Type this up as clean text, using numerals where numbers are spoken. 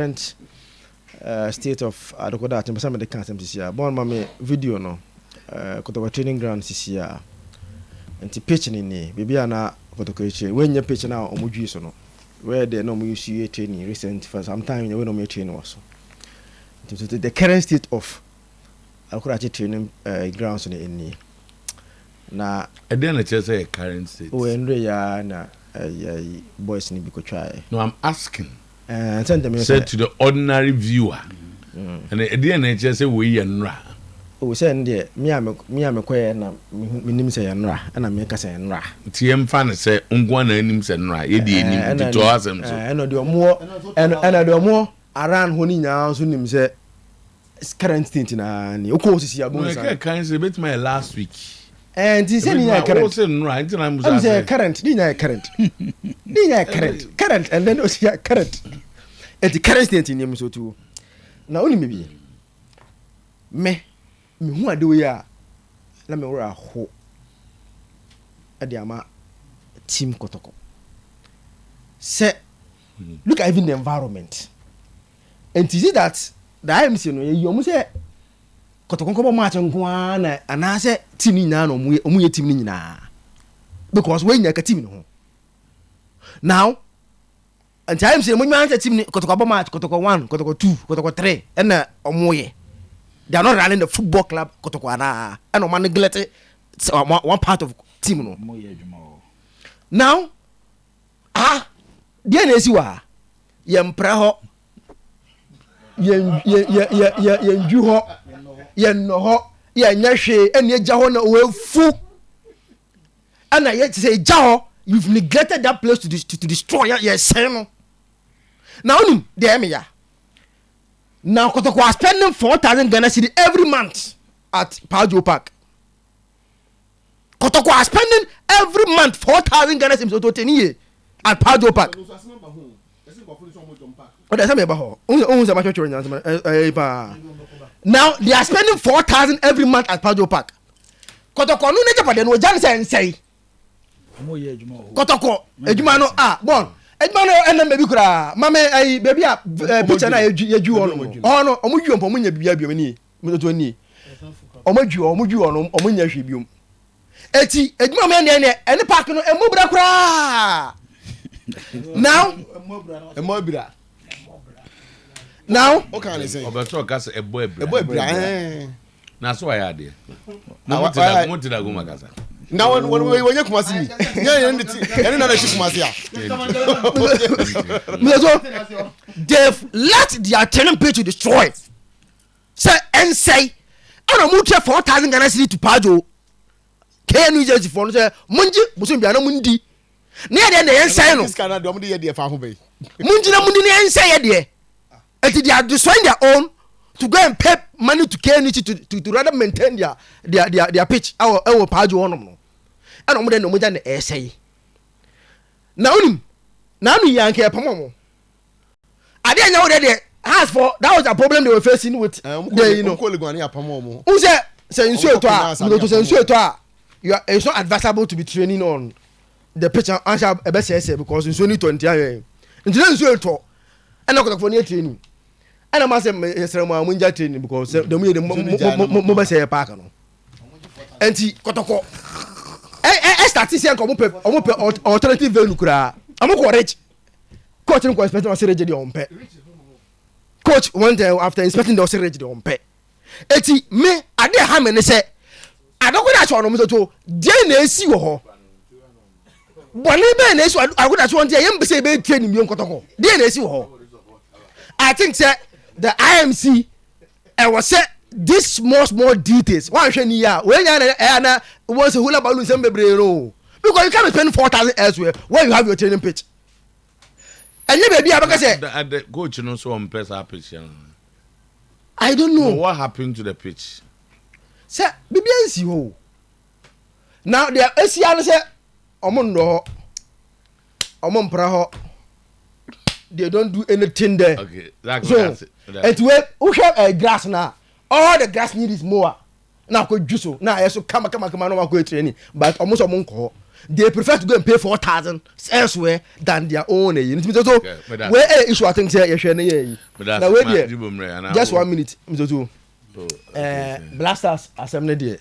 State of Adako Jachie mpesa me de kan sem sisia bon ma me video no Kotoko training ground sisia nti pitch ni bibia na Kotoko eche wenye pitch na omudwi so no where they no use training recent for some time we no me training also nti the current state of Adako Jachie training grounds ni na then na say current state we ya na boys ni biko try. No, I'm asking said to the ordinary viewer. And again, I just say we and ra. Oh, send there. Me am quay na minim say and ra, and I make us and ra. TM fan say ungwana enim say ra. Yedi enim to us them so. And do more and do more around honi nya so nim say current state na ni. Oko sisi abun say. Can say bet my last week. And he said ni current. I'm say current. Ni current. Current and then also current. At the current state in him so too. Now only maybe me who do ya let me wear a ho at the ama team Kotoko. Say look at even the environment. And to see that the IMC no you almost say Kotoko ko match nko na ana say team ni na no omu ye team ni nyina because when you team no now and time say when you team Kotoko match Kotoko 1 Kotoko 2 Kotoko 3 and omoye they are not running the football club Kotoko ana and o neglect one part of team no now dia na esi wa ye mpra ho ye nju ho ye no ho ye nya hwe ene agya ho na o fu ana ye say agya ho you've neglected that place to destroy your son. Now there me ya now Kotoko are spending 4,000 Ghana cedi every month at Pajo Park. Kotoko are spending every month 4,000 Ghana cedi to 10 years at Pajo Park. Now they are spending 4,000 every month at Pajo Park. Kotoko no neja pade no jan say Kotoko ejuma no bon ejuma no ena mebi kura mama baby picture na yeju ono omudwu ompo munya bibia biom ni moto ni omudwu ono omunya hwe biom eti ejuma me ne ene park no emobra kura now emobra now what can I say obeto kasa ebobra na so ya de na mo tida go makasa now when you come see na shi kuma see they've let their tenant pay to destroy say and say ana mu tell 4,000 Ghana cedi to Pajo KNU just for no say munji musun bia na mundi na de na say no this kind of dem dey there fa ho be munji na mundi na say de they are destroying their own to go and pay money to KNU to rather maintain their pitch our Pajo on no and omo de no mo ja na say na onim na anu yanke pamomo ade anya wo de has for that was the problem they were facing with you know koligwani apamomo who say insuo to say insuo to it's not advisable to be training on the pitch answer ebe say because insuo ni 20 ayen nti insuo to and na Kotoko ni training and am say yesere mo amunja training because the mo be say park no enti Kotoko statistician ko mo pe alternative value kura am ko rich coach no ko expect na say reje dey on pe coach one day after inspecting the reje dey on pe eti me ade ha me ne say Adako Jachie no mo to dey na esi wo ho boni be na esi Adako Jachie one day yem be say be training mi Kotoko dey na esi wo ho I think say the IMC was say this small details one hwe ni ya we nya na was hula balloon sem bebre no because you can't spend 4,000 elsewhere where you have your training pitch and you baby abaka say the coach no so on pesa pitch I don't know what happened to the pitch say BBNC ho now they Asia say omo ndo omo mpra ho they don't do anything there okay that's so it we have a grass now all the grass need is more now ko juso now yeso kama no ko training but almost omo nko they prefer to go and pay 4,000 elsewhere than their own Mr. So where issue I think say now wait there just 1 minute Mr. Blasters assembly there